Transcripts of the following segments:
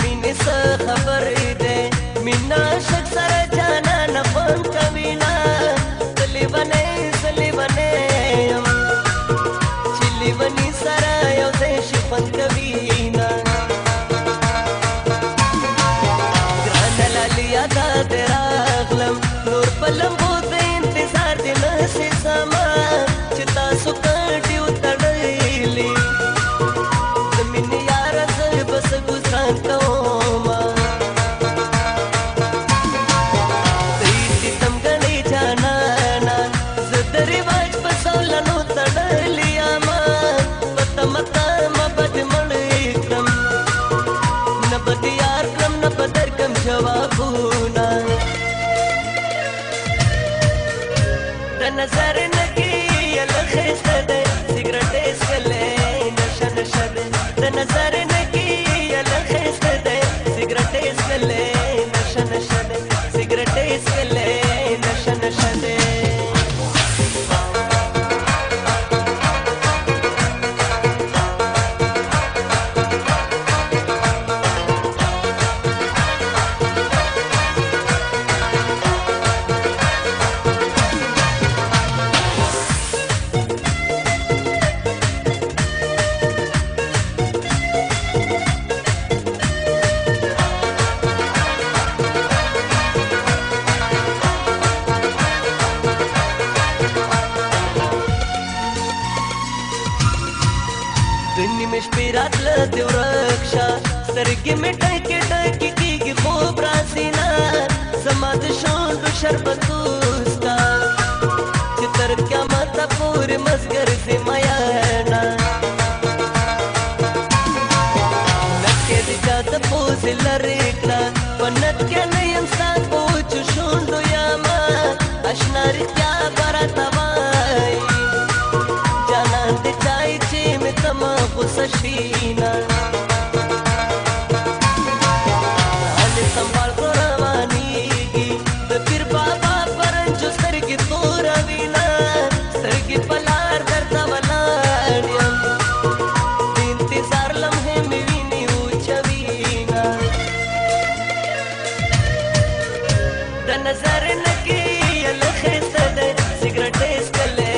مینې څه خبرې دی مینا شک سره جانان خوند کوي نه زه لیونی یم چې لیوني سره یو ځای شي خوند کوي نه ګرانه لالیا دا دې راغلم نور په لمبو د انتظار دې نسې سما چې تاسو کډې وتړلې د مینې یاره زه بس ګزران کومه جوابونه د نظر نګي الخسته ده سیګریټ اسکلې نشه نشه ده د نظر نګي الخسته ده سیګریټ اسکلې نشه نشه ده سیګریټ اسکلې نشه نشه ده شپې راتله دې ورک شه سترګې مې ټکې ټکې کېږي خوب راسي نه زما د شونډو شربتوستا چې تر قیامته پورې مست ګرځې میانه نکې دې چا ته پوزې لرې کړه په نت کې نه یم ستا په وچو شونډو یمه اشنا رښتیا به راته وایي جانان دې چای چې مې تمه غوسه شي نه هلې سنبال کړه روانېږي د پیر بابا پرنجو سترګې توروي نه سترګې په لار درته ولاړ یم د انتظار لمحې مې وینې وچوي نه د نظر نه کې الخسته ده سګرټ اسکلې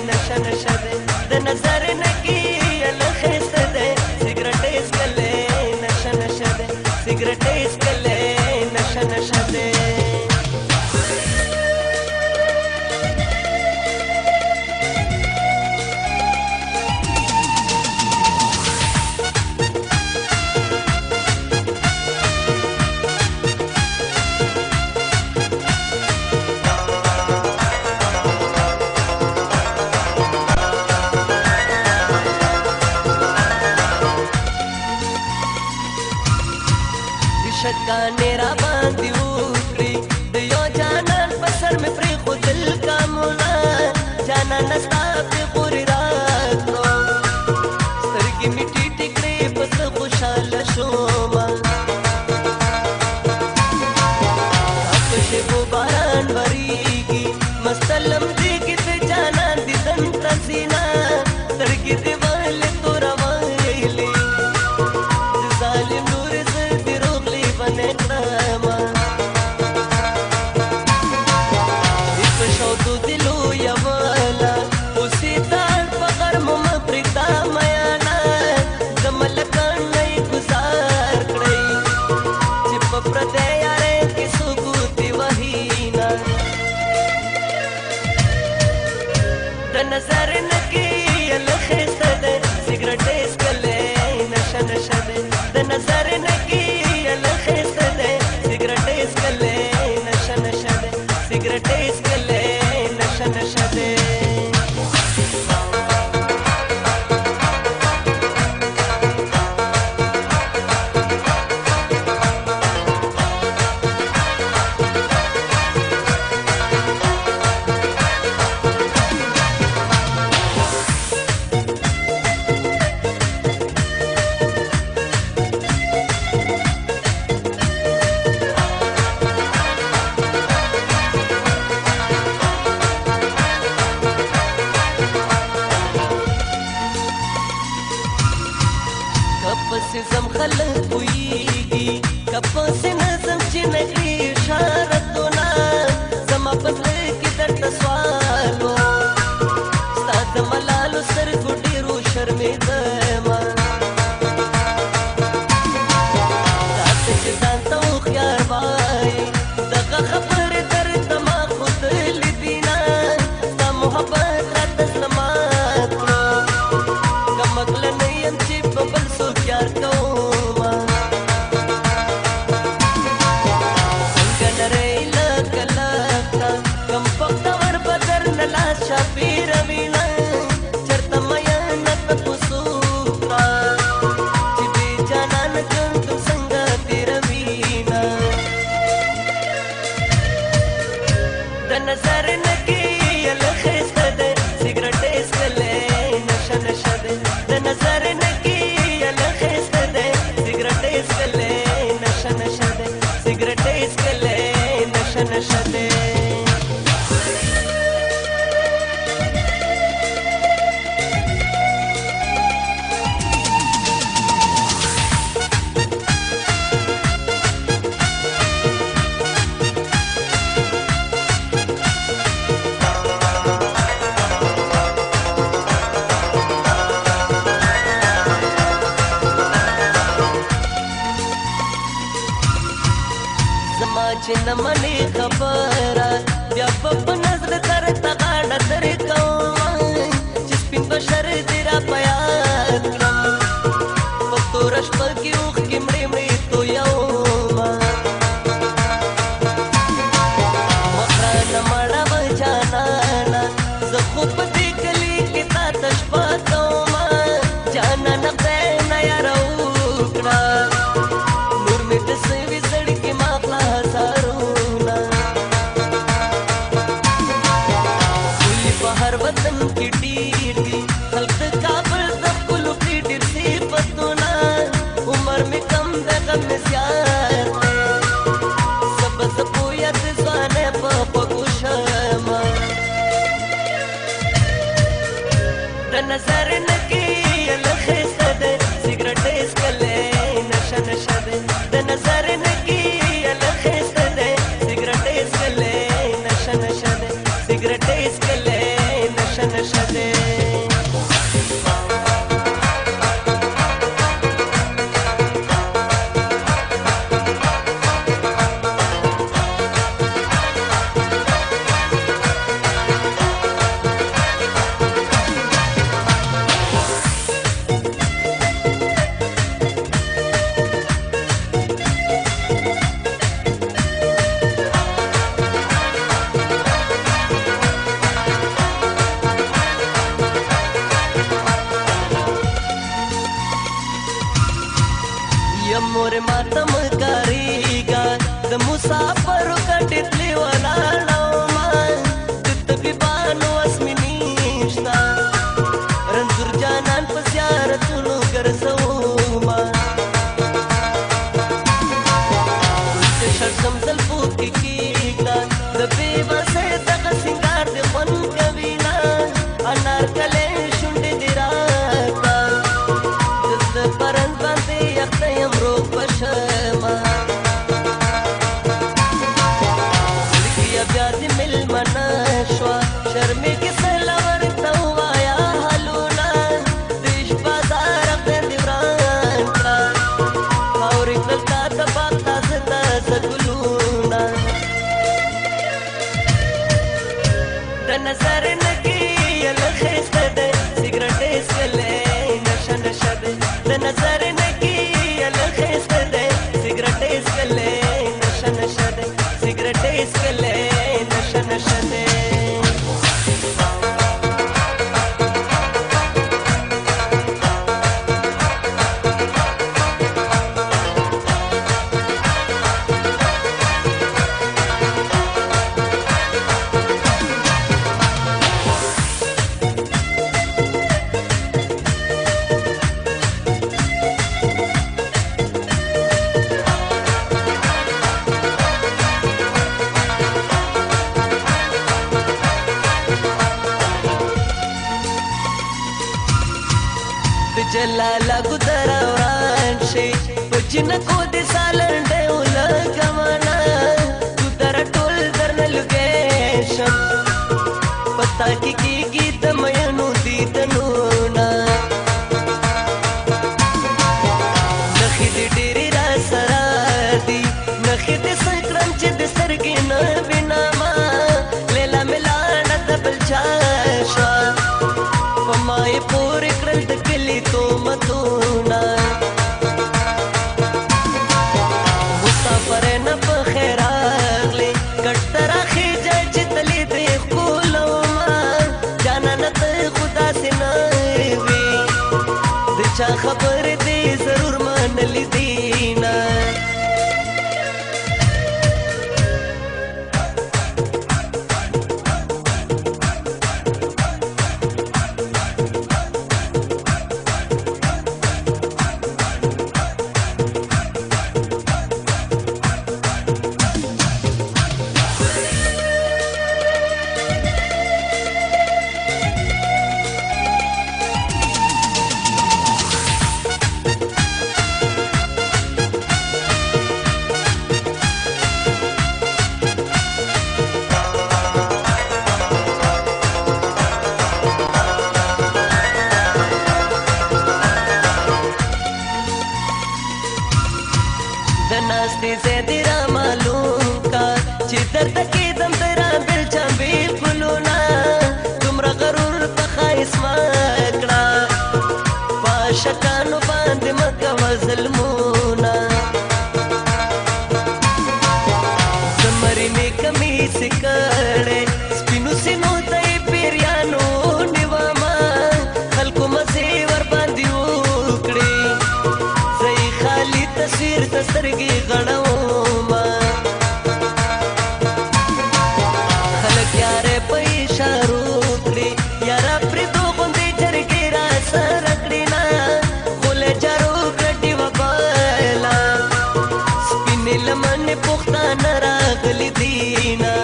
نشه نشه ده د نظر نه کې سیګریټ اسکلې نشه نشه ده شکانې را باندې وکړي د یو جانان په سر مې پرېښودل کامونه جانانه ستا پرې غورې راکړو سترګې مې ټیټې کړې په څه خوشحاله شومه په شیبو باران ورېږي مسته لمدېږي د جانان دیدن ته سینه سترګې دې ولې تورویلې د ظالم لورې زه شودو دلو یوالا اوسې تاړ په غرمو مه پرېږده میانه د ملکان نه یې ګزار کړئ چې په پردی یارۍ کې څوک ګوتې وهي نه د نظر نه کې الخسته ده سګرټ اسکلې نشه نشه ده د نظر نه کې الخسته ده سګرټ اسکلې نشه نشه ده سګرټ اسکلې نشه نشه ده پسې زم خلک پوهېږي کپس نظم چې نکړي اشارتونه زما په زړه کې درته سوال و ستا د ملالو سترګو ډېرو شرمېدمه داسې چې ځان ته هوښیار وایي دغه خبرې درته ما ښودلې دي نه ستا محبت راته زړه مات کړو کم عقله نه یم چې په بل څوک یار کومه څنګه لرې لکه لکه کم پختور به درنه لاس چاپېروي نه چېرته مینه ته په څوک کړه چې بې جانانه ژوند کوم څنګه تېروي نه د نظر نه کې یله ښایسته دی سګرټ یې څښلی نشه نشه دی د نظر نه کې یله ښایسته دی سګرټ یې څښلی نشه نشه دی سګرټ یې څښلی نشه نشه دی زما چې نه منې خبره بیا به په نظر درته غاړه درکوم چې سپین بشر دې را په یاد کړم په توره شپه کې اوښکې مړې مړې تویومه مخرانه مړه جانانه زه خو په دې کلي کې تا ته شپه کومه جانانه خدای نه یاره وکړه نور مې د سوي زړګي ما کړه هزارونه ولې په هر وطن کې ډېر دي خلک د کابل د ښکلو کړي ډېر صفتونه عمر مې کم د غم مې زیات دی زه به زه پویه د ځوانۍ په خوږو شمه د نظر نه کې یله ښایسته دی سګرټ یې څښلی نشه نشه دی د نظر نه کې یله ښایسته دی سګرټ یې څښلی نشه نشه دی سګرټ یې څښلی نشه نشه دی مور ماتم کاریگا د مسافرو کټې تلې ولاړومه د طبیبانو اسمې نشته رنځور جانان په زیارتونو ګرځومه د شړشم زلفو کې کېږده د بېوسۍ دغه سینګار دې خوند کوي نه انارګلې شونډې دې راکړه د زړه په رنځ باندې یخته یم روغ به شمه زړګیه بیا دې مېلمنه شوه شرمېږي سله ورته ووایه حالونه د عشق بازار خدای دې وران کړه خاورې کړل تا ته باغ تازه تازه ګلونه د نظر نه کې یله ښایسته دی سګرټ یې څښلی نشه نشه دی د نظر نه کې یله ښایسته دی سګرټ یې څښلی نشه نشه دی سګرټ یې څښلی نشه نشه دی جلاله ګدر وران شي په जिनको दे सालंडे उलगमना तू दर टोल दर नलगेशन पता की गीत मयनु दीदनूना नखी दे डेरी रा सरादी नखी दे संक्रम च दे सरगी न बिनामा लेला मिलाना दबल चाशा पमाए पूरे करल दकली तो मतूना मुसाफर न बखैरागले कटरा खीजा चितली दे कुलमा जाना न खुदा से नवी दिचा खबर दे जरूर मान ली दीना नास्ते से तेरा मालूम का जिधर तक दम तेरा दिल चा बिल्कुल ना तुमरा गरूर तखाइस माकड़ा पाशकानो बांध मक्का वजलमूना समरी में कमी सिकड़े स्पिनु सिनो तई पिरियानो निवामा खलको मसे वर बांधी उकड़ी सही खाली तस्वीर तसरगी गणोमा खलक यारे पैसा रूकड़ी यारा प्रीतो गुंदी जरगी रासा रकड़ी ना खोले जारो गड्डी वबाला स्पिने लमन पुख्ता नरागली दीना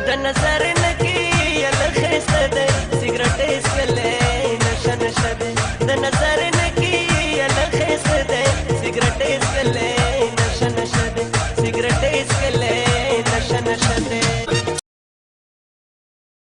द नजर नकी अलखिस्ता दे सिगरेट इसकले नशा नशा दे द नजर नकी सिगरेट इसके ले नशा नशा दे सिगरेट इसके ले नशा नशा दे